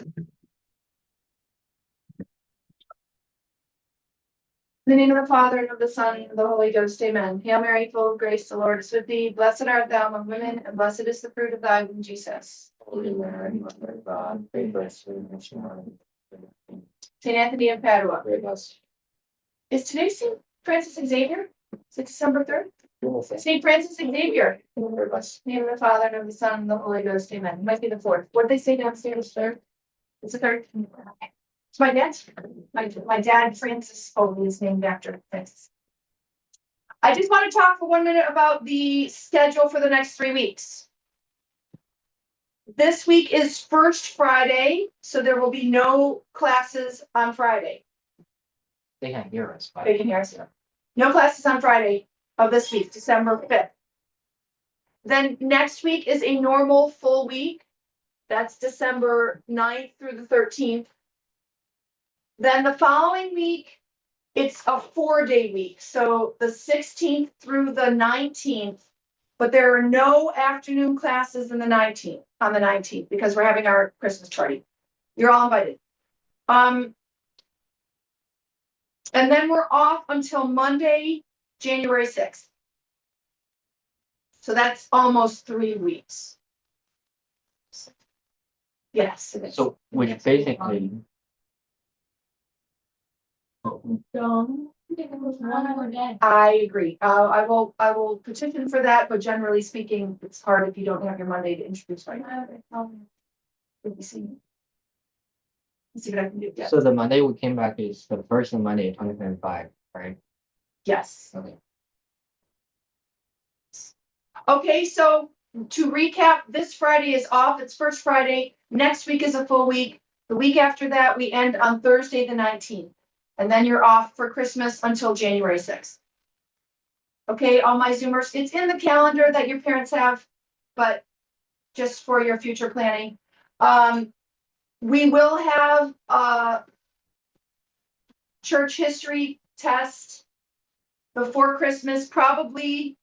In the name of the Father, and of the Son, and of the Holy Ghost, amen. Hail Mary, full of grace, the Lord is with thee. Blessed art thou among women, and blessed is the fruit of thy womb, Jesus. Holy Mary, Mother of God, pray for us sinners now. Saint Anthony of Padua. Pray for us. Is today Saint Francis Xavier? Is it December 3rd? Pray Saint Francis Xavier. for us. In the name of the Father, and of the Son, and of the Holy Ghost, amen. It might be the 4th. What did they say downstairs? 3rd? It's the 3rd. It's my dad's. My dad, Francis, is named after Francis. I just want to talk for 1 minute about the schedule for the next 3 weeks. This week is First Friday, so there will be no classes on Friday. They can't hear us. They can hear us. No classes on Friday of this week, December 5th. Then next week is a normal full week. That's December 9th through the 13th. Then the following week, it's a 4-day week. So the 16th through the 19th, but there are no afternoon classes on the 19th, because we're having our Christmas party. You're all invited. And then we're off until Monday, January 6th. So that's almost 3 weeks. Yes. It is. So, which basically, I agree. I will petition for that, but generally speaking, it's hard if you don't have your Monday to introduce right now. Let me see. Let's see what I can do. so the Monday we came back is the first Monday, 2025, right? Yes. Okay. Okay, so to recap, this Friday is off. It's First Friday. Next week is a full week. The week after that, we end on Thursday, the 19th. And then you're off for Christmas until January 6th. Okay, all my Zoomers, it's in the calendar that your parents have, but just for your future planning. We will have a church history test before Christmas, probably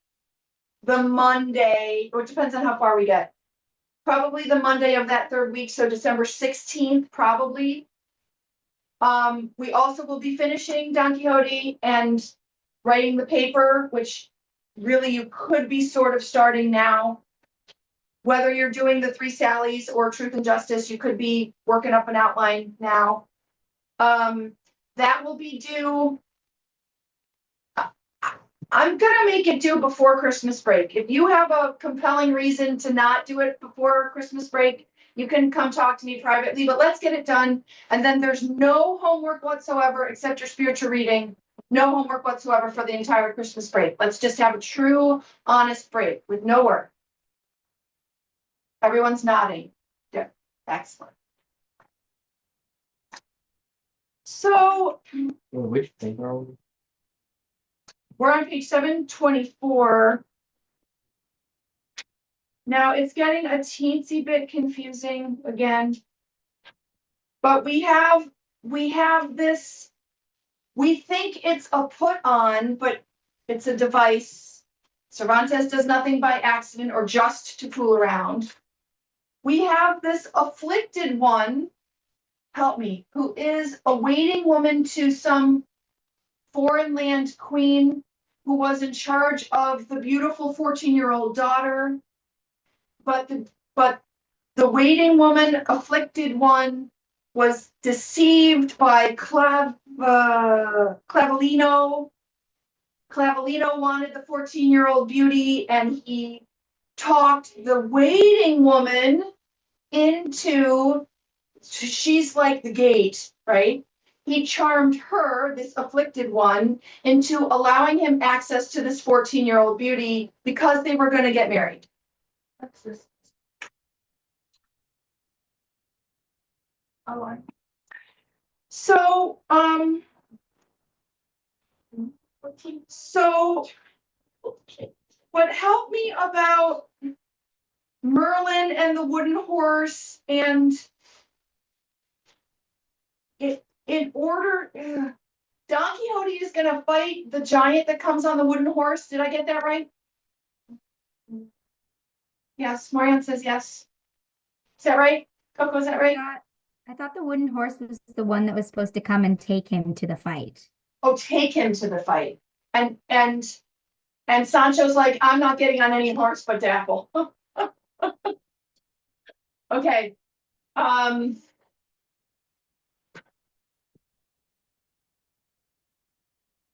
the Monday, or it depends on how far we get. Probably the Monday of that 3rd week, so December 16th, probably. We also will be finishing Don Quixote and writing the paper, which really you could be sort of starting now. Whether you're doing the 3 Sallys or Truth and Justice, you could be working up an outline now. That will be due. I'm gonna make it due before Christmas break. If you have a compelling reason to not do it before Christmas break, you can come talk to me privately, but let's get it done. And then there's no homework whatsoever except your spiritual reading. No homework whatsoever for the entire Christmas break. Let's just have a true, honest break with no work. Everyone's nodding. Good. Excellent. So Which paper are we? we're on page 724. Now it's getting a teensy bit confusing again. But we have this, we think it's a put on, but it's a device. Cervantes does nothing by accident or just to fool around. We have this afflicted one, help me, who is a waiting woman to some foreign land queen who was in charge of the beautiful 14-year-old daughter. But the waiting woman, afflicted one, was deceived by Clavelino. Clavelino wanted the 14-year-old beauty, and he talked the waiting woman into, she's like the gate, right? He charmed her, this afflicted one, into allowing him access to this 14-year-old beauty because they were going to get married. What's this? Oh, so what helped me about Merlin and the wooden horse, and in order, Don Quixote is gonna fight the giant that comes on the wooden horse. Did I get that right? Yes, Marianne says yes. Is that right? Coco, is that right? I thought the wooden horse was the one that was supposed to come and take him to the fight. Oh, take him to the fight. And Sancho's like, I'm not getting on any horse but Dapple. Okay. And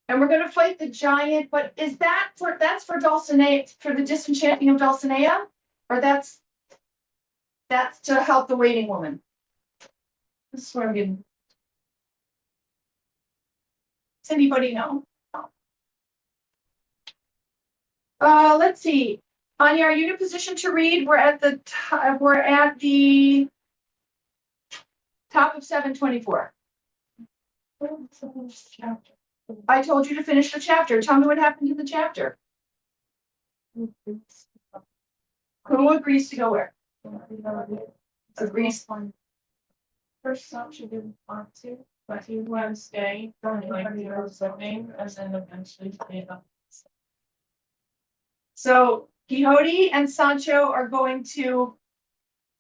we're gonna fight the giant, but is that's for Dulcinea, for the disenchanting of Dulcinea? Or that's to help the waiting woman? This is what I'm getting. Does anybody know? Let's see. Anya, are you in a position to read? We're at the top of 724. I told you to finish the chapter. Tell me what happened to the chapter. Who agrees to go where? Agrees. First Sancho didn't want to, but he wanted to stay, like he was living, and then eventually stayed up. So Quixote and Sancho are going to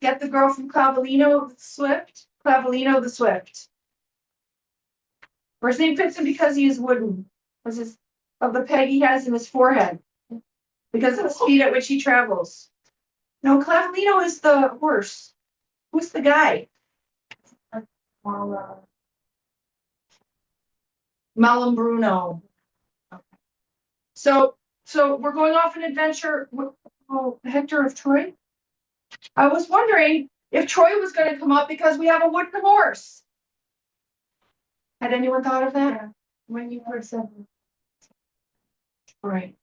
get the girl from Clavelino the Swift. Clavelino the Swift. First name fits him because he is wooden. Because of the peg he has in his forehead. Because of the speed at which he travels. No, Clavelino is the horse. Who's the guy? Malambruno. So we're going off an adventure. Oh, Hector of Troy. I was wondering if Troy was going to come up because we have a wooden horse. Had anyone thought of that? Yeah. When you heard something. Right.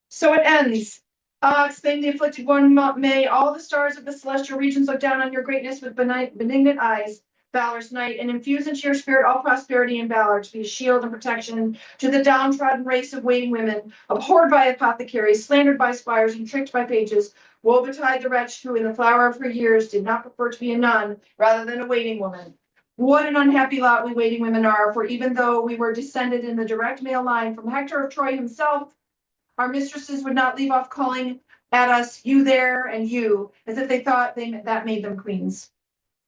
So it ends. Exclaimed the afflicted one, may all the stars of the celestial regions look down on your greatness with benignant eyes, valorous knight, and infuse into your spirit all prosperity and valor to be a shield and protection to the downtrodden race of waiting women, abhorred by apothecaries, slandered by squires, and tricked by pages. Woe betide the wretch who in the flower of her years did not prefer to be a nun rather than a waiting woman. What an unhappy lot we waiting women are, for even though we were descended in the direct male line from Hector of Troy himself, our mistresses would not leave off calling at us, you there and you, as if they thought that made them queens.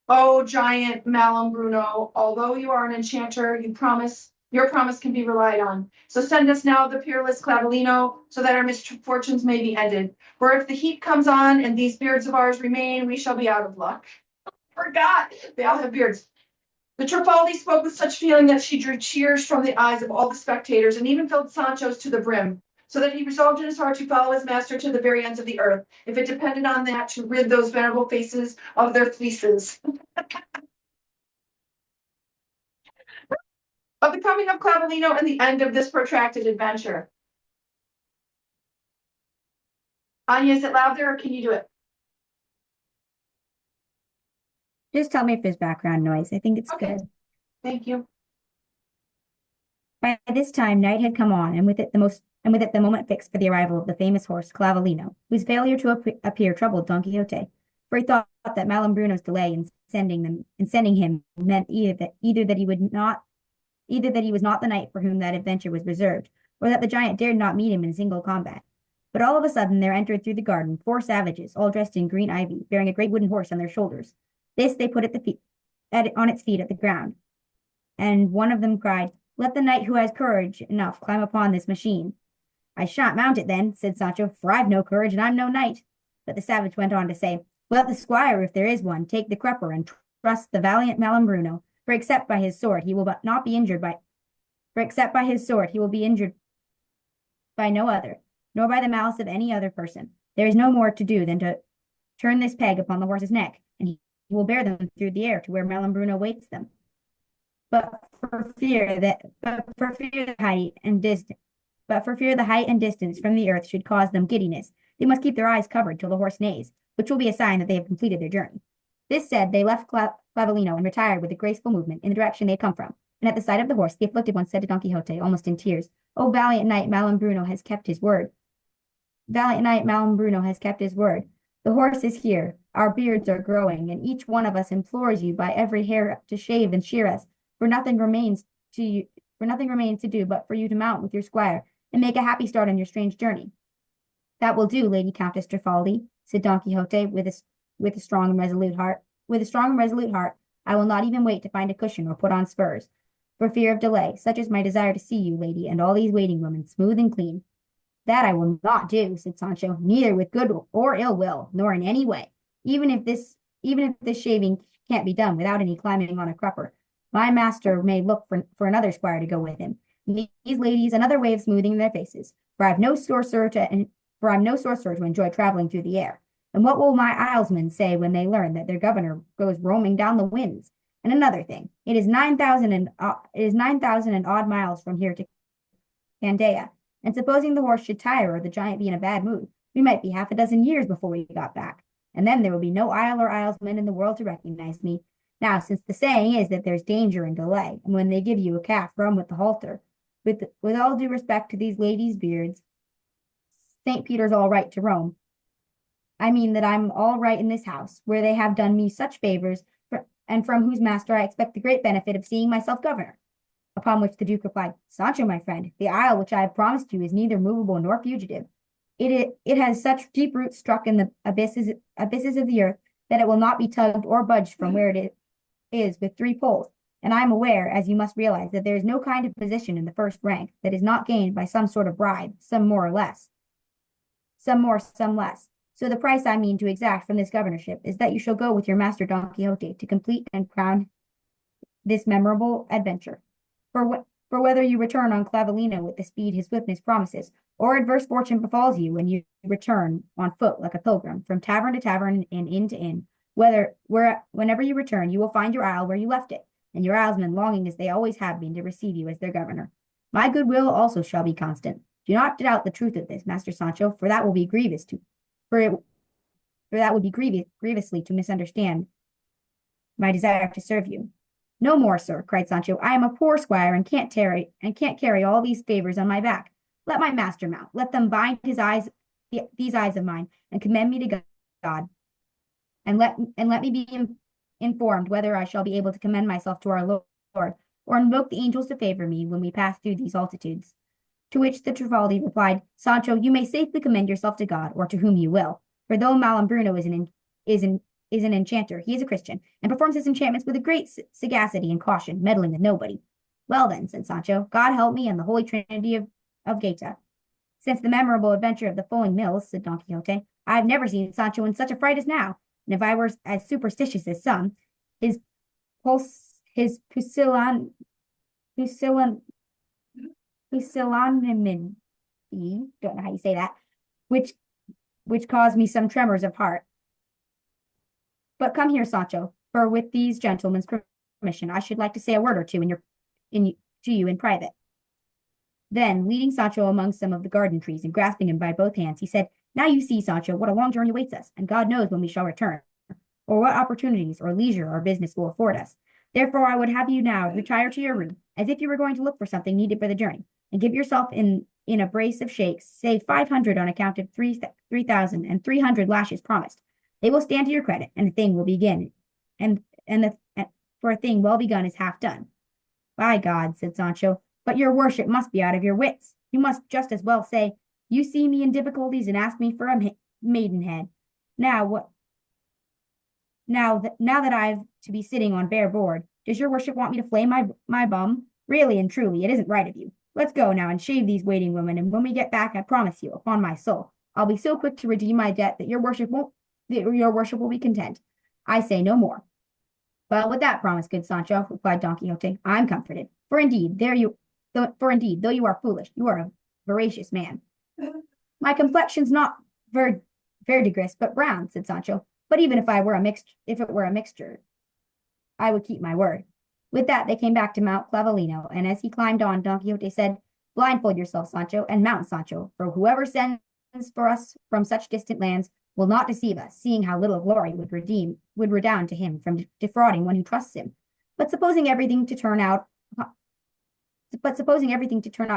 Oh, giant Malambruno, although you are an enchanter, your promise can be relied on. So send us now the peerless Clavelino, so that our misfortunes may be ended. For if the heat comes on and these beards of ours remain, we shall be out of luck. Forgot, they all have beards. The Trifaldi spoke with such feeling that she drew tears from the eyes of all the spectators, and even filled Sancho's to the brim, so that he resolved in his heart to follow his master to the very ends of the earth, if it depended on that, to rid those venerable faces of their fleeces. Of the coming of Clavelino and the end of this protracted adventure. Anya, is it loud there, or can you do it? Just tell me if there's background noise. I think it's Okay. good. Thank you. By this time, night had come on, and with it the moment fixed for the arrival of the famous horse Clavelino, whose failure to appear troubled Don Quixote, for he thought that Malambruno's delay in sending him meant either that he was not the knight for whom that adventure was reserved, or that the giant dared not meet him in single combat. But all of a sudden there entered through the garden 4 savages, all dressed in green ivy, bearing a great wooden horse on their shoulders. This they put on its feet at the ground, and one of them cried, "Let the knight who has courage enough climb upon this machine." "I shan't mount it then," said Sancho, "for I've no courage and I'm no knight." But the savage went on to say, "Let the squire, if there is one, take the crupper and trust the valiant Malambruno, for except by his sword he will be injured by no other, nor by the malice of any other person. There is no more to do than to turn this peg upon the horse's neck, and he will bear them through the air to where Malambruno waits them. But for fear the height and distance from the earth should cause them giddiness, they must keep their eyes covered till the horse neighs, which will be a sign that they have completed their journey." This said, they left Clavelino and retired with a graceful movement in the direction they had come from. And at the sight of the horse, the afflicted one said to Don Quixote, almost in tears, "O valiant knight, Malambruno has kept his word. Valiant knight, Malambruno has kept his word. The horse is here, our beards are growing, and each one of us implores you by every hair to shave and shear us, for nothing remains to do but for you to mount with your squire, and make a happy start on your strange journey." "That will do, Lady Countess Trifaldi," said Don Quixote with a strong and resolute heart. with a strong and resolute heart, I will not even wait to find a cushion or put on spurs, for fear of delay. Such is my desire to see you, lady, and all these waiting women, smooth and clean. That I will not do, said Sancho, neither with good or ill will, nor in any way. Even if this shaving can't be done without any climbing on a crupper, my master may look for another squire to go with him. These ladies another way of smoothing their faces, for I'm no sorcerer to enjoy traveling through the air. And what will my Islesmen say when they learn that their governor goes roaming down the winds? And another thing, it is 9,000 and odd miles from here to Candia, and supposing the horse should tire or the giant be in a bad mood, we might be half a dozen years before we got back, and then there will be no Isle or Islesman in the world to recognize me. Now, since the saying is that there's danger in delay, and when they give you a calf, run with the halter, with all due respect to these ladies' beards, St. Peter's all right to roam. I mean that I'm all right in this house, where they have done me such favors, and from whose master I expect the great benefit of seeing myself governor. Upon which the Duke replied, Sancho, my friend, the isle which I have promised you is neither movable nor fugitive. It has such deep roots struck in the abysses of the earth that it will not be tugged or budged from where it is with 3 poles. And I am aware, as you must realize, that there is no kind of position in the first rank that is not gained by some sort of bribe, some more or less, some more, some less. So the price I mean to exact from this governorship is that you shall go with your master Don Quixote to complete and crown this memorable adventure. For whether you return on Clavelino with the speed his swiftness promises, or adverse fortune befalls you when you return on foot like a pilgrim from tavern to tavern and inn to inn, whenever you return, you will find your isle where you left it, and your islesmen longing as they always have been to receive you as their governor. My goodwill also shall be constant. Do not doubt the truth of this, Master Sancho, for that will be grievously to misunderstand my desire to serve you. No more, sir, cried Sancho. I am a poor squire and can't carry all these favors on my back. Let my master mount. Let them bind these eyes of mine, and commend me to God. And let me be informed whether I shall be able to commend myself to our Lord, or invoke the angels to favor me when we pass through these altitudes. To which the Trifaldi replied, Sancho, you may safely commend yourself to God, or to whom you will. For though Malambruno is an enchanter, he is a Christian, and performs his enchantments with a great sagacity and caution, meddling with nobody. Well then, said Sancho, God help me and the Holy Trinity of Gaeta. Since the memorable adventure of the Fulling Mills, said Don Quixote, I have never seen Sancho in such a fright as now, and if I were as superstitious as some, his pusillanimity, don't know how you say that, which caused me some tremors of heart. But come here, Sancho, for with these gentlemen's permission, I should like to say a word or two to you in private. Then, leading Sancho among some of the garden trees and grasping him by both hands, he said, Now you see, Sancho, what a long journey awaits us, and God knows when we shall return, or what opportunities or leisure our business will afford us. Therefore, I would have you now retire to your room, as if you were going to look for something needed for the journey, and give yourself in a brace of shakes, say 500 on account of 3,000 and 300 lashes promised. They will stand to your credit, and the thing will begin, for a thing well begun is half done. By God, said Sancho, but your worship must be out of your wits. You must just as well say, you see me in difficulties and ask me for a maidenhead. Now that I've to be sitting on bare board, does your worship want me to flay my bum? Really and truly, it isn't right of you. Let's go now and shave these waiting women, and when we get back, I promise you, upon my soul, I'll be so quick to redeem my debt that your worship will be content. I say no more. Well, with that promise, good Sancho, replied Don Quixote, I'm comforted. For indeed, though you are foolish, you are a veracious man. My complexion's not verdigris, but brown, said Sancho. But even if it were a mixture, I would keep my word. With that, they came back to Mount Clavelino, and as he climbed on, Don Quixote said, Blindfold yourself, Sancho, and mount, Sancho, for whoever sends for us from such distant lands will not deceive us, seeing how little glory would redound to him from defrauding one who trusts him. But supposing everything to turn out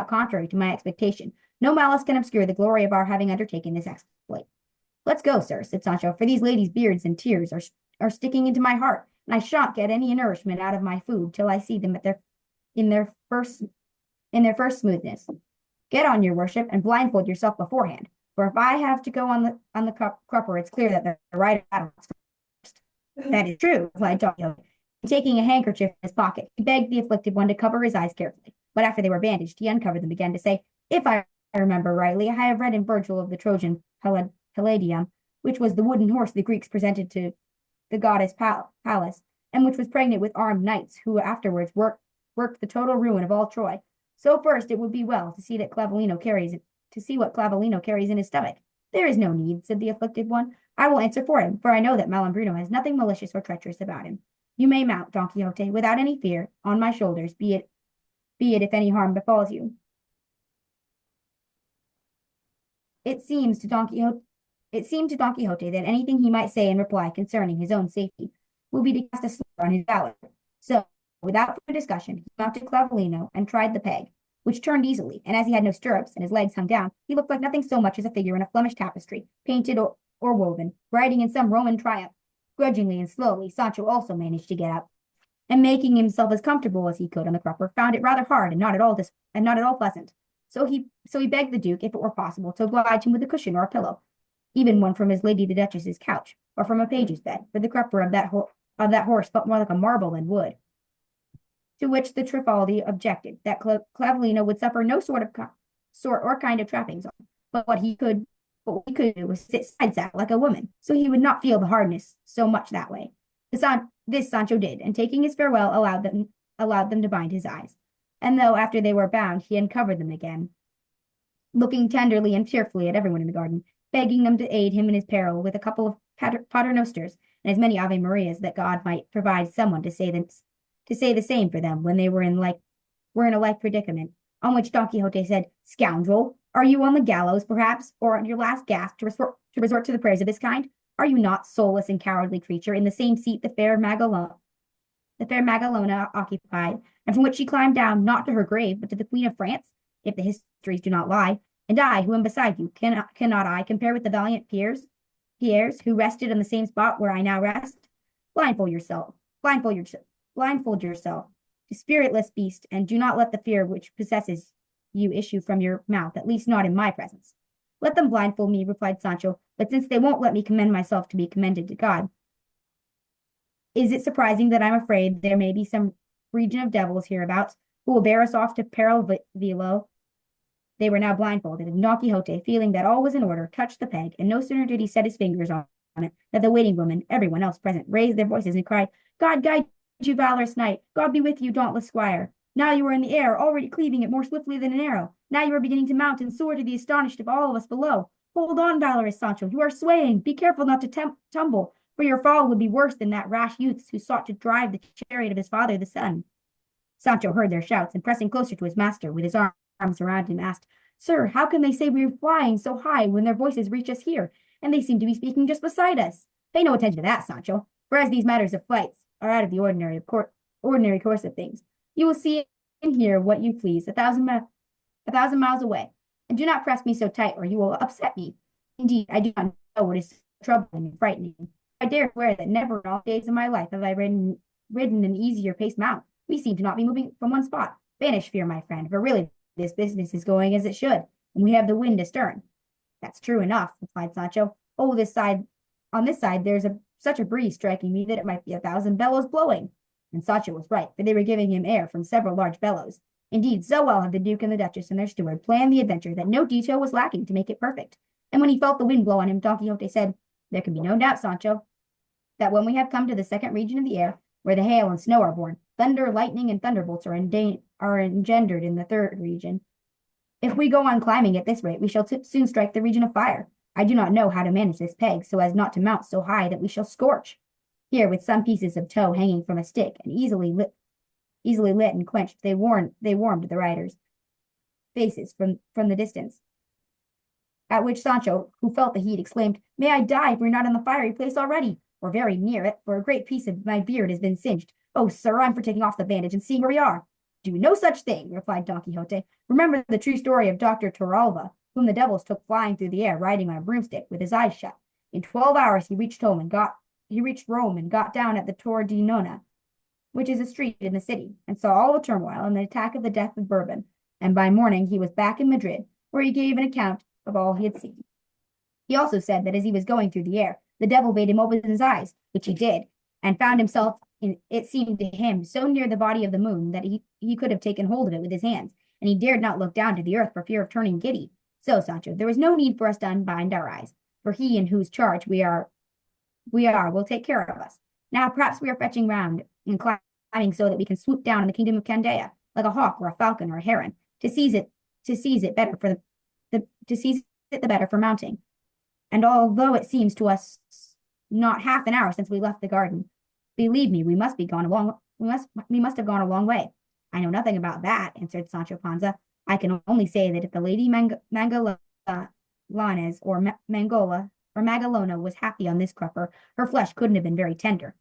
contrary to my expectation, no malice can obscure the glory of our having undertaken this exploit. Let's go, sir, said Sancho, for these ladies' beards and tears are sticking into my heart, and I shan't get any nourishment out of my food till I see them in their first smoothness. Get on, your worship, and blindfold yourself beforehand. For if I have to go on the crupper, it's clear that the right out first. That is true, replied Don Quixote. Taking a handkerchief from his pocket, he begged the afflicted one to cover his eyes carefully. But after they were bandaged, he uncovered them again to say, "If I remember rightly, I have read in Virgil of the Trojan Palladium, which was the wooden horse the Greeks presented to the goddess Pallas, and which was pregnant with armed knights, who afterwards worked the total ruin of all Troy. So first it would be well to see what Clavilino carries in his stomach." "There is no need," said the afflicted one. "I will answer for him, for I know that Malambruno has nothing malicious or treacherous about him. You may mount, Don Quixote, without any fear, on my shoulders, be it if any harm befalls you." It seemed to Don Quixote that anything he might say in reply concerning his own safety would be to cast a slur on his valor. So, without further discussion, he mounted Clavilino and tried the peg, which turned easily, and as he had no stirrups and his legs hung down, he looked like nothing so much as a figure in a Flemish tapestry, painted or woven, riding in some Roman triumph. Grudgingly and slowly, Sancho also managed to get up, and making himself as comfortable as he could on the crupper, found it rather hard and not at all pleasant. So he begged the Duke, if it were possible, to oblige him with a cushion or a pillow, even one from his lady the Duchess's couch, or from a page's bed, for the crupper of that horse felt more like a marble than wood. To which the Trifaldi objected that Clavilino would suffer no sort or kind of trappings on, but what he could do was sit side saddle like a woman, so he would not feel the hardness so much that way. This Sancho did, and taking his farewell, allowed them to bind his eyes. And though after they were bound, he uncovered them again, looking tenderly and tearfully at everyone in the garden, begging them to aid him in his peril with a couple of paternosters and as many Ave Marias, that God might provide someone to say the same for them when they were in a like predicament. On which Don Quixote said, "Scoundrel, are you on the gallows, perhaps, or on your last gasp to resort to the prayers of this kind? Are you not, soulless and cowardly creature, in the same seat the fair Magalona occupied, and from which she climbed down, not to her grave, but to the Queen of France, if the histories do not lie? And I, who am beside you, cannot I compare with the valiant Pierres, who rested on the same spot where I now rest? Blindfold yourself, you spiritless beast, and do not let the fear which possesses you issue from your mouth, at least not in my presence." "Let them blindfold me," replied Sancho, "but since they won't let me commend myself to be commended to God, is it surprising that I'm afraid there may be some region of devils hereabouts who will bear us off to Paralvillo?" They were now blindfolded, and Don Quixote, feeling that all was in order, touched the peg, and no sooner did he set his fingers on it, that the waiting women, everyone else present, raised their voices and cried, "God guide you, valorous knight! God be with you, dauntless squire! Now you are in the air, already cleaving it more swiftly than an arrow. Now you are beginning to mount and soar to the astonished of all of us below. Hold on, valorous Sancho, you are swaying. Be careful not to tumble, for your fall would be worse than that rash youth's who sought to drive the chariot of his father the sun." Sancho heard their shouts, and pressing closer to his master, with his arms around him, asked, "Sir, how can they say we are flying so high when their voices reach us here, and they seem to be speaking just beside us?" "Pay no attention to that, Sancho, for as these matters of flights are out of the ordinary course of things, you will see and hear what you please 1,000 miles away. And do not press me so tight, or you will upset me. Indeed, I do not know what is troubling and frightening. I dare swear that never in all days of my life have I ridden an easier paced mount. We seem to not be moving from one spot. Banish fear, my friend, for really this business is going as it should, and we have the wind astern." "That's true enough," replied Sancho. On this side, there's such a breeze striking me that it might be 1,000 bellows blowing." And Sancho was right, for they were giving him air from several large bellows. Indeed, so well had the Duke and the Duchess and their steward planned the adventure that no detail was lacking to make it perfect. And when he felt the wind blow on him, Don Quixote said, "There can be no doubt, Sancho, that when we have come to the second region of the air, where the hail and snow are born, thunder, lightning, and thunderbolts are engendered in the third region. If we go on climbing at this rate, we shall soon strike the region of fire. I do not know how to manage this peg so as not to mount so high that we shall scorch." Here, with some pieces of tow hanging from a stick and easily lit and quenched, they warmed the riders' faces from the distance. At which Sancho, who felt the heat, exclaimed, "May I die if we're not in the fiery place already, or very near it, for a great piece of my beard has been singed. Oh, sir, I'm for taking off the bandage and seeing where we are." "Do no such thing," replied Don Quixote. "Remember the true story of Dr. Torralva, whom the devils took flying through the air, riding on a broomstick, with his eyes shut. In 12 hours he reached Rome and got down at the Tor di Nona, which is a street in the city, and saw all the turmoil and the attack of the death of Bourbon, and by morning he was back in Madrid, where he gave an account of all he had seen. He also said that as he was going through the air, the devil bade him open his eyes, which he did, and found himself, it seemed to him, so near the body of the moon that he could have taken hold of it with his hands, and he dared not look down to the earth for fear of turning giddy. So, Sancho, there was no need for us to unbind our eyes, for he in whose charge we are will take care of us. Now perhaps we are fetching round and climbing so that we can swoop down in the kingdom of Candea, like a hawk or a falcon or a heron, to seize it better for the better for mounting. And although it seems to us not half an hour since we left the garden, believe me, we must have gone a long way. I know nothing about that, answered Sancho Panza. I can only say that if the lady Mangalanes or Mangola or Magalona was happy on this crupper, her flesh couldn't have been very tender.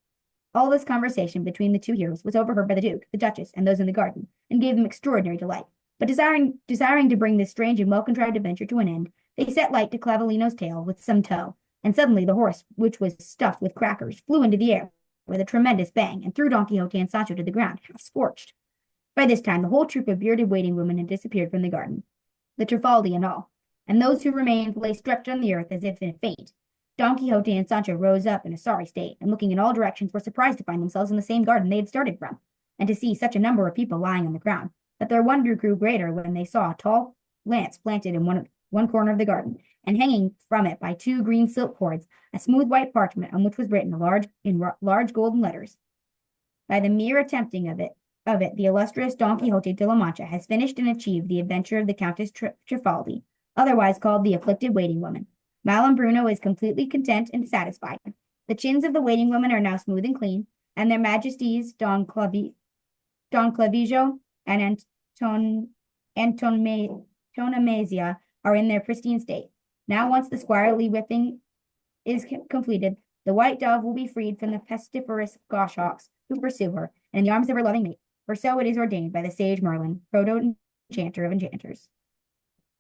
All this conversation between the two heroes was overheard by the Duke, the Duchess, and those in the garden, and gave them extraordinary delight. But desiring to bring this strange and well-contrived adventure to an end, they set light to Clavelino's tail with some tow, and suddenly the horse, which was stuffed with crackers, flew into the air with a tremendous bang, and threw Don Quixote and Sancho to the ground, half scorched. By this time the whole troop of bearded waiting women had disappeared from the garden, the Trifaldi and all, and those who remained lay stretched on the earth as if in a faint. Don Quixote and Sancho rose up in a sorry state, and looking in all directions were surprised to find themselves in the same garden they had started from, and to see such a number of people lying on the ground. But their wonder grew greater when they saw a tall lance planted in one corner of the garden, and hanging from it by two green silk cords, a smooth white parchment on which was written in large golden letters, "By the mere attempting of it, the illustrious Don Quixote de la Mancha has finished and achieved the adventure of the Countess Trifaldi, otherwise called the afflicted waiting woman. Malambruno is completely content and satisfied. The chins of the waiting women are now smooth and clean, and their Majesties Don Clavijo and Antonomazia are in their pristine state. Now, once the squirely whipping is completed, the white dove will be freed from the pestiferous goshawks who pursue her, and in the arms of her loving mate, for so it is ordained by the sage Merlin, proto-enchanter of enchanters."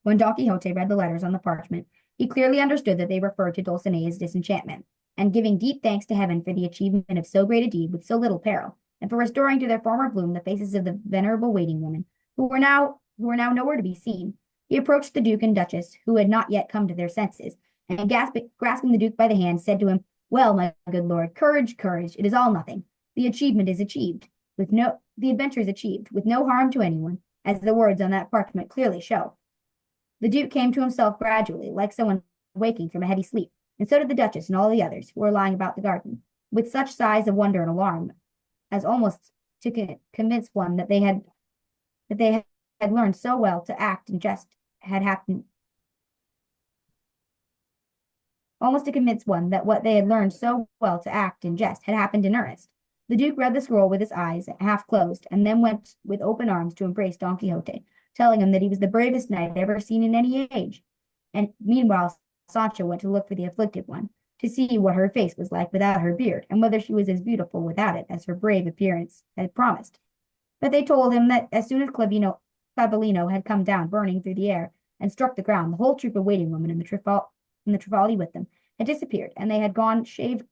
When Don Quixote read the letters on the parchment, he clearly understood that they referred to Dulcinea's disenchantment, and giving deep thanks to heaven for the achievement of so great a deed with so little peril, and for restoring to their former bloom the faces of the venerable waiting women, who were now nowhere to be seen, he approached the Duke and Duchess, who had not yet come to their senses, and grasping the Duke by the hand, said to him, "Well, my good lord, courage, courage, it is all nothing. The adventure is achieved, with no harm to anyone, as the words on that parchment clearly show." The Duke came to himself gradually, like someone waking from a heavy sleep, and so did the Duchess and all the others who were lying about the garden, with such sighs of wonder and alarm as almost to convince one that they had learned so well to act in jest had happened. Almost to convince one that what they had learned so well to act in jest had happened in earnest. The Duke read the scroll with his eyes half closed, and then went with open arms to embrace Don Quixote, telling him that he was the bravest knight ever seen in any age. And meanwhile Sancho went to look for the afflicted one, to see what her face was like without her beard, and whether she was as beautiful without it as her brave appearance had promised. But they told him that as soon as Clavelino had come down burning through the air and struck the ground, the whole troop of waiting women and the Trifaldi with them had disappeared, and they had gone shaved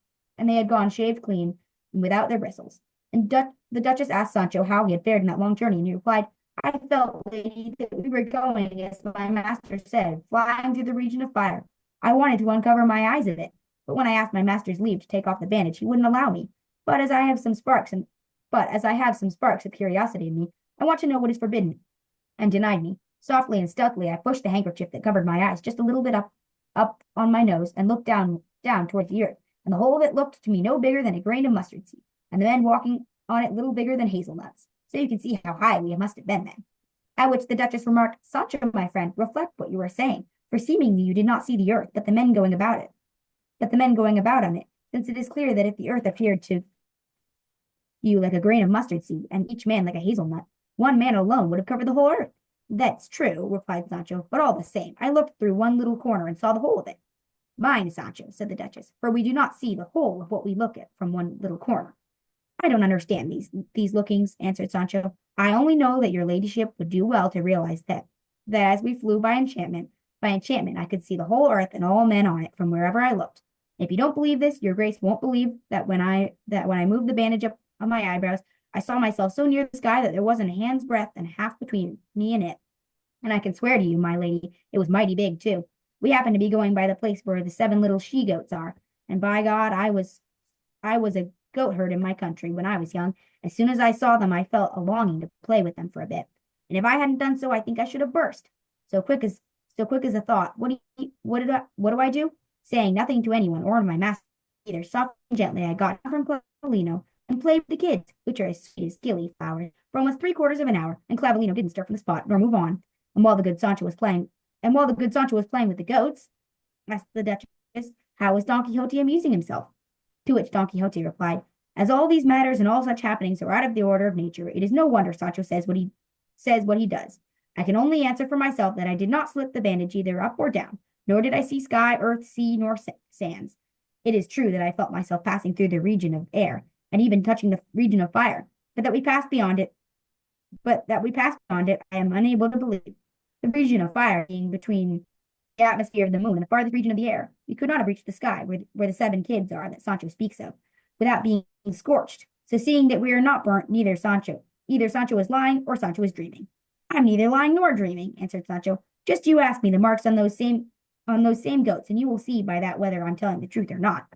clean and without their bristles. And the Duchess asked Sancho how he had fared in that long journey, and he replied, "I felt, lady, that we were going, as my master said, flying through the region of fire. I wanted to uncover my eyes of it, but when I asked my master's leave to take off the bandage, he wouldn't allow me. But as I have some sparks of curiosity in me, I want to know what is forbidden and denied me. Softly and stealthily I pushed the handkerchief that covered my eyes just a little bit up on my nose, and looked down toward the earth, and the whole of it looked to me no bigger than a grain of mustard seed, and the men walking on it little bigger than hazelnuts. So you can see how high we must have been then." At which the Duchess remarked, "Sancho, my friend, reflect what you are saying, for seemingly you did not see the earth, but the men going about on it, since it is clear that if the earth appeared to you like a grain of mustard seed, and each man like a hazelnut, one man alone would have covered the whole earth." "That's true," replied Sancho, "but all the same, I looked through one little corner and saw the whole of it." "Mind, Sancho," said the Duchess, "for we do not see the whole of what we look at from one little corner." "I don't understand these lookings," answered Sancho. "I only know that your ladyship would do well to realize that as we flew by enchantment I could see the whole earth and all men on it from wherever I looked. If you don't believe this, your grace won't believe that when I moved the bandage up on my eyebrows, I saw myself so near the sky that there wasn't a hand's breadth and half between me and it. And I can swear to you, my lady, it was mighty big too. We happened to be going by the place where the 7 little she-goats are, and by God, I was a goat herd in my country when I was young. As soon as I saw them, I felt a longing to play with them for a bit. And if I hadn't done so, I think I should have burst. So quick as a thought. What do I do? Saying nothing to anyone or to my master either, softly and gently I got down from Clavelino and played with the kids, which are as sweet as gilly flowers, for almost 3/4 of an hour, and Clavelino didn't stir from the spot nor move on. And while the good Sancho was playing with the goats, asked the Duchess, how was Don Quixote amusing himself? To which Don Quixote replied, as all these matters and all such happenings are out of the order of nature, it is no wonder Sancho says what he does. I can only answer for myself that I did not slip the bandage either up or down, nor did I see sky, earth, sea, nor sands. It is true that I felt myself passing through the region of air, and even touching the region of fire, but that we passed beyond it, I am unable to believe. The region of fire being between the atmosphere of the moon and the farthest region of the air, we could not have reached the sky, where the 7 kids are that Sancho speaks of, without being scorched. So seeing that we are not burnt, either Sancho is lying or Sancho is dreaming. I'm neither lying nor dreaming, answered Sancho. Just you ask me the marks on those same goats, and you will see by that whether I'm telling the truth or not.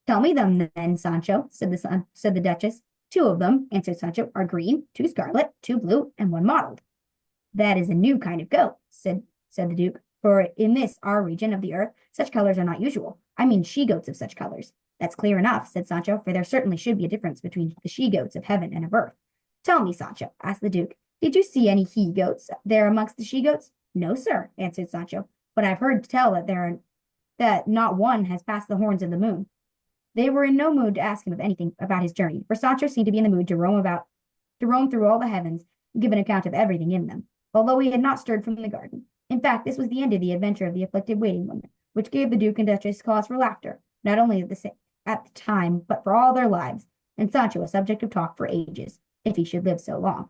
Tell me them then, Sancho, said the Duchess. 2 of them, answered Sancho, are green, 2 scarlet, 2 blue, and 1 mottled. That is a new kind of goat, said the Duke, for in this our region of the earth such colors are not usual. I mean she-goats of such colors. That's clear enough, said Sancho, for there certainly should be a difference between the she-goats of heaven and of earth. Tell me, Sancho, asked the Duke, did you see any he-goats there amongst the she-goats? No, sir, answered Sancho, but I've heard tell that not one has passed the horns of the moon. They were in no mood to ask him of anything about his journey, for Sancho seemed to be in the mood to roam through all the heavens and give an account of everything in them, although he had not stirred from the garden. In fact, this was the end of the adventure of the afflicted waiting woman, which gave the Duke and Duchess cause for laughter, not only at the time, but for all their lives, and Sancho a subject of talk for ages, if he should live so long.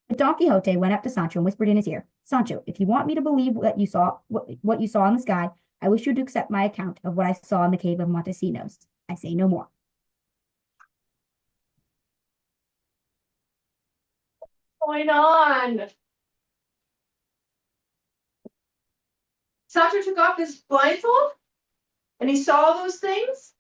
But Don Quixote went up to Sancho and whispered in his ear, Sancho, if you want me to believe what you saw in the sky, I wish you to accept my account of what I saw in the cave of Montesinos. I say no more. What's going on? Sancho took off his blindfold and he saw those things.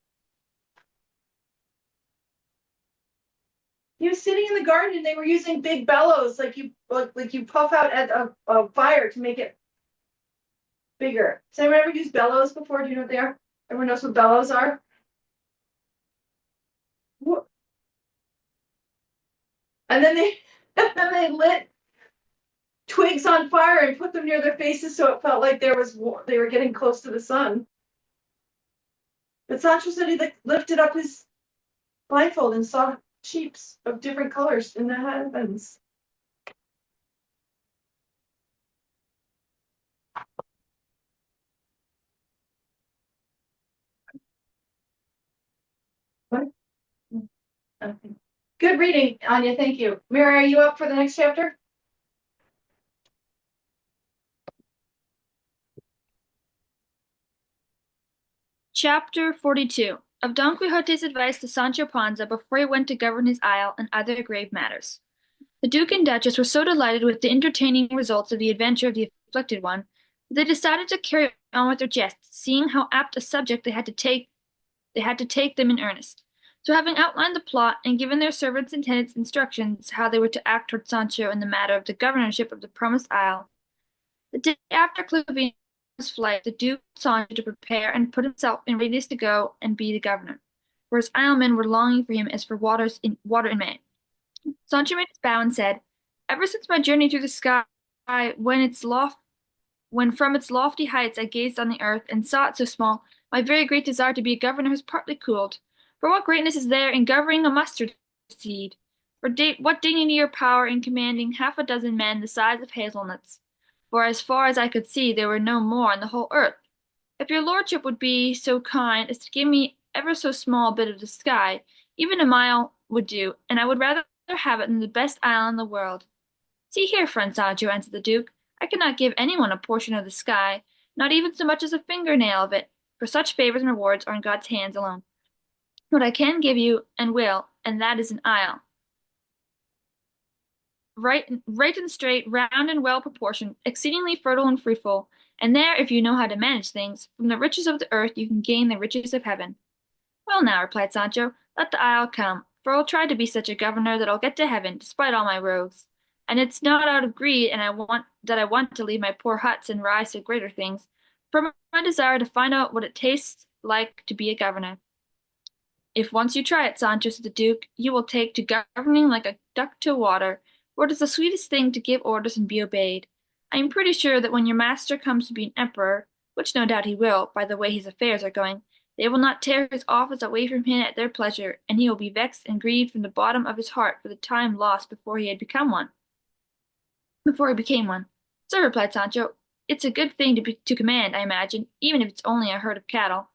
He was sitting in the garden and they were using big bellows like you puff out at a fire to make it bigger. Has anyone ever used bellows before? Do you know what they are? Everyone knows what bellows are? What? And then they lit twigs on fire and put them near their faces so it felt like they were getting close to the sun. But Sancho said he lifted up his blindfold and saw sheeps of different colors in the heavens. What? Okay. Good reading, Anya. Thank you. Mary, are you up for the next chapter? Chapter 42 of Don Quixote's advice to Sancho Panza before he went to govern his isle and other grave matters. The Duke and Duchess were so delighted with the entertaining results of the adventure of the afflicted one that they decided to carry on with their jests, seeing how apt a subject they had to take them in earnest. So having outlined the plot and given their servants and tenants instructions how they were to act toward Sancho in the matter of the governorship of the promised isle, the day after Clavelino's flight, the Duke told Sancho to prepare and put himself in readiness to go and be the governor, for his islemen were longing for him as for water in May. Sancho made his bow and said, ever since my journey through the sky, when from its lofty heights I gazed on the earth and saw it so small, my very great desire to be a governor has partly cooled. For what greatness is there in governing a mustard seed? Or what dignity or power in commanding 6 men the size of hazelnuts? For as far as I could see, there were no more on the whole earth. If your lordship would be so kind as to give me ever so small a bit of the sky, even a mile would do, and I would rather have it than the best isle in the world. See here, friend Sancho, answered the Duke, I cannot give anyone a portion of the sky, not even so much as a fingernail of it, for such favors and rewards are in God's hands alone. What I can give you, and will, and that is an isle. Right and straight, round and well proportioned, exceedingly fertile and fruitful, and there, if you know how to manage things, from the riches of the earth you can gain the riches of heaven. Well now, replied Sancho, Let the isle come, for I'll try to be such a governor that I'll get to heaven despite all my rogues. And it's not out of greed and I want to leave my poor huts and rise to greater things, from my desire to find out what it tastes like to be a governor. If once you try it, Sancho, said the Duke, you will take to governing like a duck to water, for it is the sweetest thing to give orders and be obeyed. I am pretty sure that when your master comes to be an emperor, which no doubt he will, by the way his affairs are going, they will not tear his office away from him at their pleasure, and he will be vexed and grieved from the bottom of his heart for the time lost before he became one. Sir, replied Sancho, it's a good thing to command, I imagine, even if it's only a herd of cattle.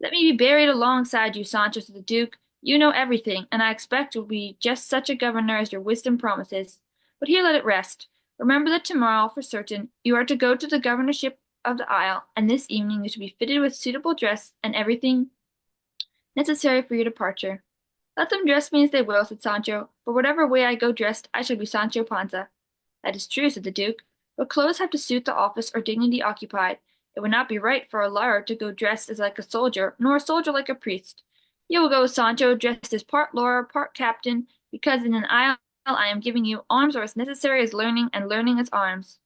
Let me be buried alongside you, Sancho, said the Duke. You know everything, and I expect you'll be just such a governor as your wisdom promises. But here let it rest. Remember that tomorrow, for certain, you are to go to the governorship of the isle, and this evening you should be fitted with suitable dress and everything necessary for your departure. Let them dress me as they will, said Sancho, for whatever way I go dressed, I shall be Sancho Panza. That is true, said the Duke, but clothes have to suit the office or dignity occupied. It would not be right for a lawyer to go dressed as like a soldier, nor a soldier like a priest. You will go, Sancho, dressed as part lawyer, part captain, because in an isle I am giving you arms are as necessary as learning, and learning as arms.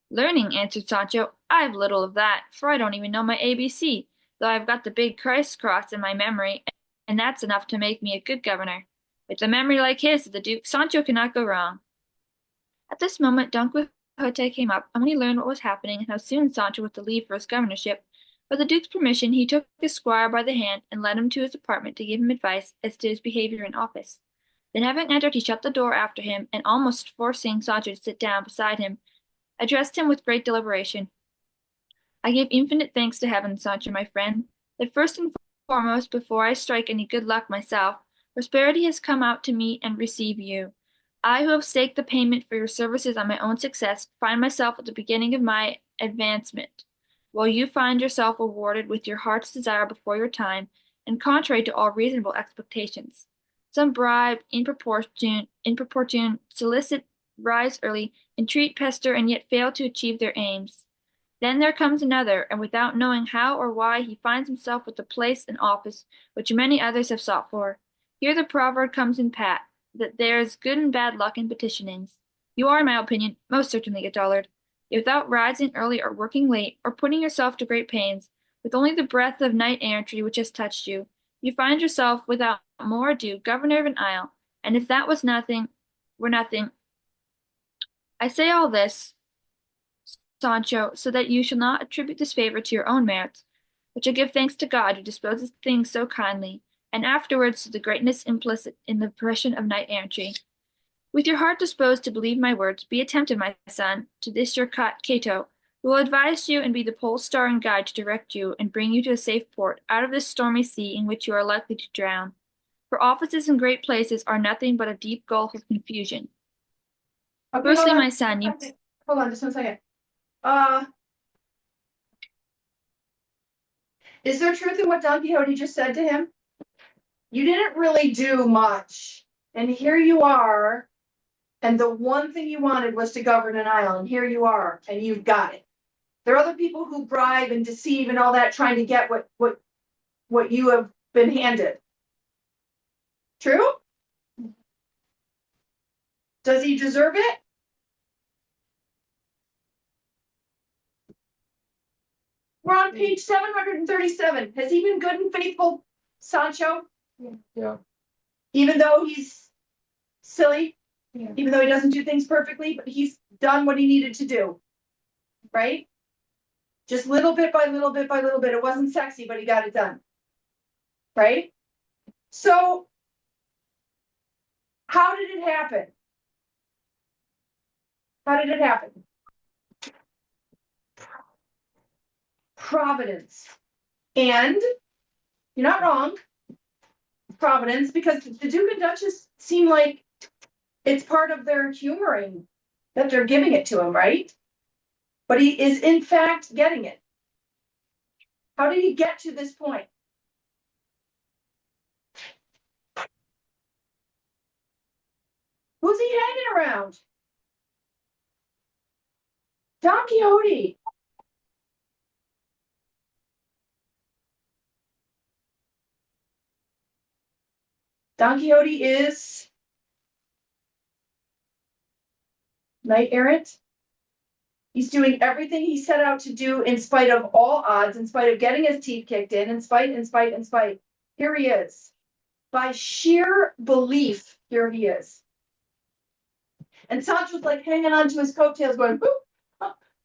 Learning, answered Sancho, I have little of that, for I don't even know my ABC, though I've got the big Christ cross in my memory, and that's enough to make me a good governor. With a memory like his, said the Duke, Sancho cannot go wrong. At this moment Don Quixote came up, and when he learned what was happening and how soon Sancho was to leave for his governorship, with the Duke's permission he took his squire by the hand and led him to his apartment to give him advice as to his behavior in office. Then having entered he shut the door after him, and almost forcing Sancho to sit down beside him, addressed him with great deliberation. I give infinite thanks to heaven, Sancho, my friend, that first and foremost, before I strike any good luck myself, prosperity has come out to meet and receive you. I, who have staked the payment for your services on my own success, find myself at the beginning of my advancement, while you find yourself rewarded with your heart's desire before your time, and contrary to all reasonable expectations. Some bribe, importune, solicit, rise early, entreat, pester, and yet fail to achieve their aims. Then there comes another, and without knowing how or why, he finds himself with the place and office which many others have sought for. Here the proverb comes in pat, that there is good and bad luck in petitionings. You are, in my opinion, most certainly a dullard. Yet without rising early or working late, or putting yourself to great pains, with only the breath of knight-errantry which has touched you, you find yourself, without more ado, governor of an isle, and if that was nothing, were nothing. I say all this, Sancho, so that you shall not attribute this favor to your own merits, but shall give thanks to God who disposes things so kindly, and afterwards to the greatness implicit in the profession of knight-errantry. With your heart disposed to believe my words, be tempted, my son, to this your Cato, who will advise you and be the pole star and guide to direct you and bring you to a safe port, out of this stormy sea in which you are likely to drown. For offices in great places are nothing but a deep gulf of confusion. Okay, Firstly, hold on. my son, you Hold on, just 1 second. Is there truth in what Don Quixote just said to him? You didn't really do much, and here you are, and the one thing you wanted was to govern an island, and here you are, and you've got it. There are other people who bribe and deceive and all that, trying to get what you have been handed. True? Does he deserve it? We're on page 737. Has he been good and faithful, Sancho? Yeah. Even though he's silly, Yeah. even though he doesn't do things perfectly, but he's done what he needed to do. Right? Just little bit by little bit by little bit. It wasn't sexy, but he got it done. Right? So, how did it happen? How did it happen? Providence. And you're not wrong. Providence, because the Duke and Duchess seem like it's part of their humoring that they're giving it to him, right? But he is in fact getting it. How did he get to this point? Who's he hanging around? Don Quixote. Don Quixote is knight errant. He's doing everything he set out to do in spite of all odds, in spite of getting his teeth kicked in spite. Here he is. By sheer belief, here he is. And Sancho's like hanging on to his coattails going,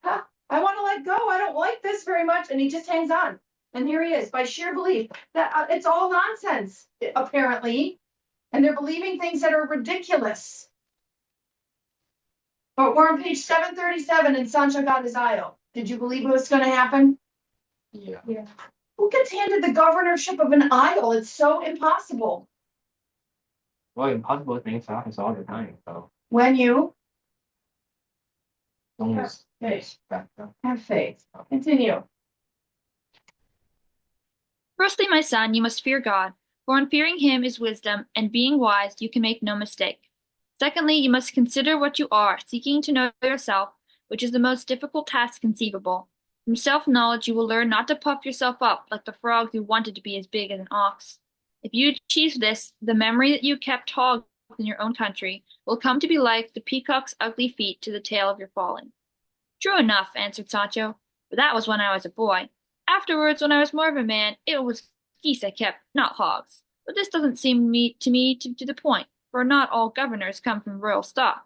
I want to let go. I don't like this very much. And he just hangs on. And here he is by sheer belief that it's all nonsense, apparently. And they're believing things that are ridiculous. But we're on page 737 and Sancho got his isle. Did you believe it was going to happen? Yeah. Who gets handed the governorship of an isle? It's so impossible. Well, impossible things happen all the time, so When you don't lose faith. respect them. Have faith. Continue. Firstly, my son, you must fear God, for in fearing him is wisdom, and being wise, you can make no mistake. Secondly, you must consider what you are, seeking to know yourself, which is the most difficult task conceivable. From self-knowledge, you will learn not to puff yourself up like the frog who wanted to be as big as an ox. If you achieve this, the memory that you kept hogs in your own country will come to be like the peacock's ugly feet to the tail of your falling. True enough, answered Sancho, but that was when I was a boy. Afterwards, when I was more of a man, it was geese I kept, not hogs. But this doesn't seem to me to the point, for not all governors come from royal stock.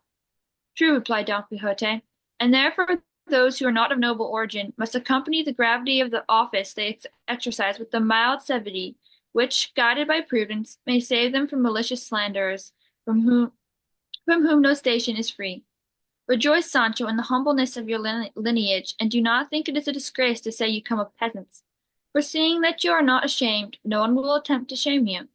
True, replied Don Quixote, and therefore those who are not of noble origin must accompany the gravity of the office they exercise with the mild suavity which, guided by prudence, may save them from malicious slanderers, from whom no station is free. Rejoice, Sancho, in the humbleness of your lineage, and do not think it is a disgrace to say you come of peasants. For seeing that you are not ashamed, no one will attempt to shame you.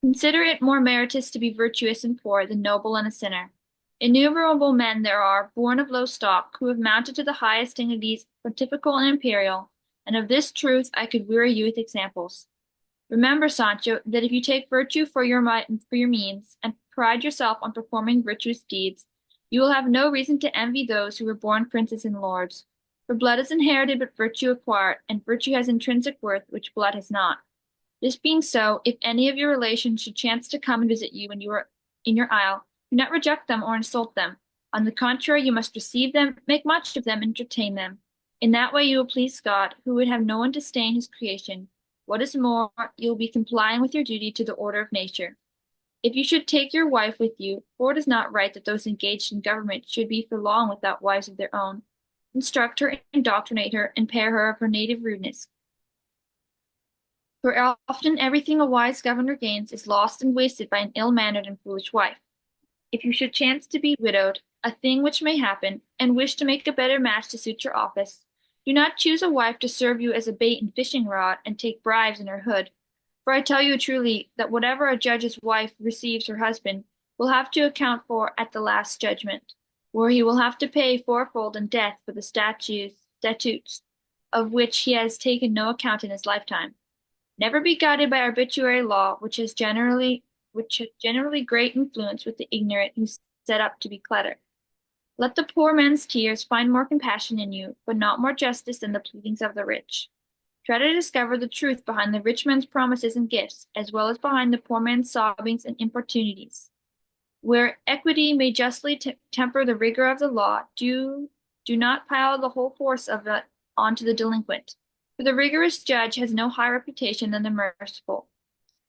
Consider it more meritorious to be virtuous and poor than noble and a sinner. Innumerable men there are, born of low stock, who have mounted to the highest dignities, pontifical and imperial, and of this truth I could weary you with examples. Remember, Sancho, that if you take virtue for your might and for your means, and pride yourself on performing virtuous deeds, you will have no reason to envy those who were born princes and lords. For blood is inherited, but virtue acquired, and virtue has intrinsic worth which blood has not. This being so, if any of your relations should chance to come and visit you when you are in your isle, do not reject them or insult them. On the contrary, you must receive them, make much of them, and entertain them. In that way you will please God, who would have no one to stain his creation. What is more, you will be complying with your duty to the order of nature. If you should take your wife with you, for it is not right that those engaged in government should be for long without wives of their own, instruct her, indoctrinate her, and pare her of her native rudeness. For often everything a wise governor gains is lost and wasted by an ill-mannered and foolish wife. If you should chance to be widowed, a thing which may happen, and wish to make a better match to suit your office, do not choose a wife to serve you as a bait and fishing rod and take bribes in her hood. For I tell you truly that whatever a judge's wife receives her husband will have to account for at the last judgment, where he will have to pay fourfold in death for the statutes of which he has taken no account in his lifetime. Never be guided by arbitrary law, which has generally great influence with the ignorant who set up to be clever. Let the poor man's tears find more compassion in you, but not more justice than the pleadings of the rich. Try to discover the truth behind the rich man's promises and gifts, as well as behind the poor man's sobbings and importunities. Where equity may justly temper the rigor of the law, do not pile the whole force of it onto the delinquent, for the rigorous judge has no higher reputation than the merciful.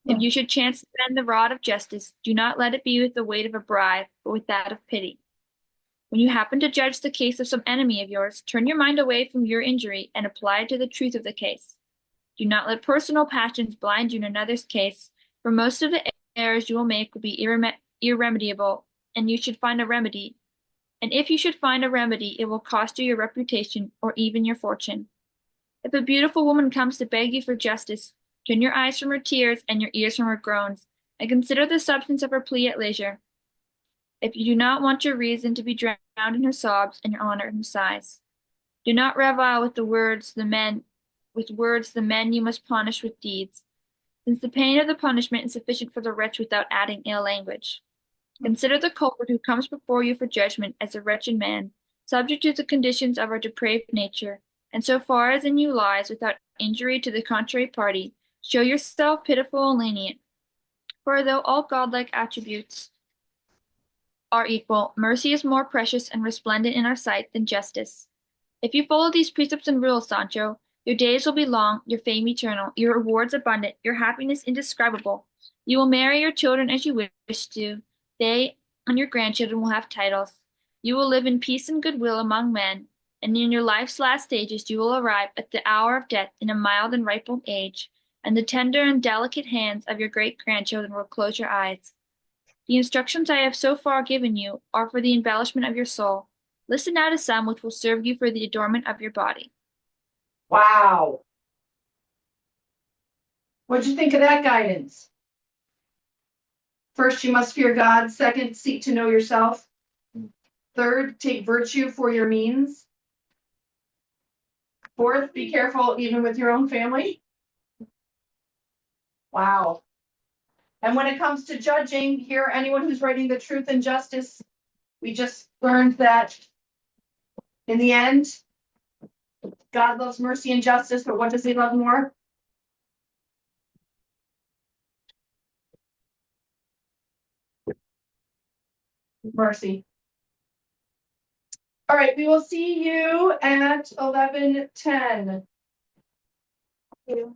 If you should chance to bend the rod of justice, do not let it be with the weight of a bribe, but with that of pity. When you happen to judge the case of some enemy of yours, turn your mind away from your injury and apply it to the truth of the case. Do not let personal passions blind you in another's case, for most of the errors you will make will be irremediable, and you should find a remedy. And if you should find a remedy, it will cost you your reputation or even your fortune. If a beautiful woman comes to beg you for justice, turn your eyes from her tears and your ears from her groans, and consider the substance of her plea at leisure. If you do not want your reason to be drowned in her sobs and your honor in her sighs, do not revile with words the men you must punish with deeds, since the pain of the punishment is sufficient for the wretch without adding ill language. Consider the culprit who comes before you for judgment as a wretched man, subject to the conditions of our depraved nature, and so far as in you lies, without injury to the contrary party, show yourself pitiful and lenient. For though all godlike attributes are equal, mercy is more precious and resplendent in our sight than justice. If you follow these precepts and rules, Sancho, your days will be long, your fame eternal, your rewards abundant, your happiness indescribable. You will marry your children as you wish to. They and your grandchildren will have titles. You will live in peace and goodwill among men, and in your life's last stages you will arrive at the hour of death in a mild and ripe old age, and the tender and delicate hands of your great-grandchildren will close your eyes. The instructions I have so far given you are for the embellishment of your soul. Listen now to some which will serve you for the adornment of your body. Wow. What'd you think of that guidance? First, you must fear God. Second, seek to know yourself. Third, take virtue for your means. Fourth, be careful even with your own family. Wow. And when it comes to judging, here, anyone who's writing the truth and justice, we just learned that in the end, God loves mercy and justice, but what does he love more? Mercy. All right, we will see you at 11:10.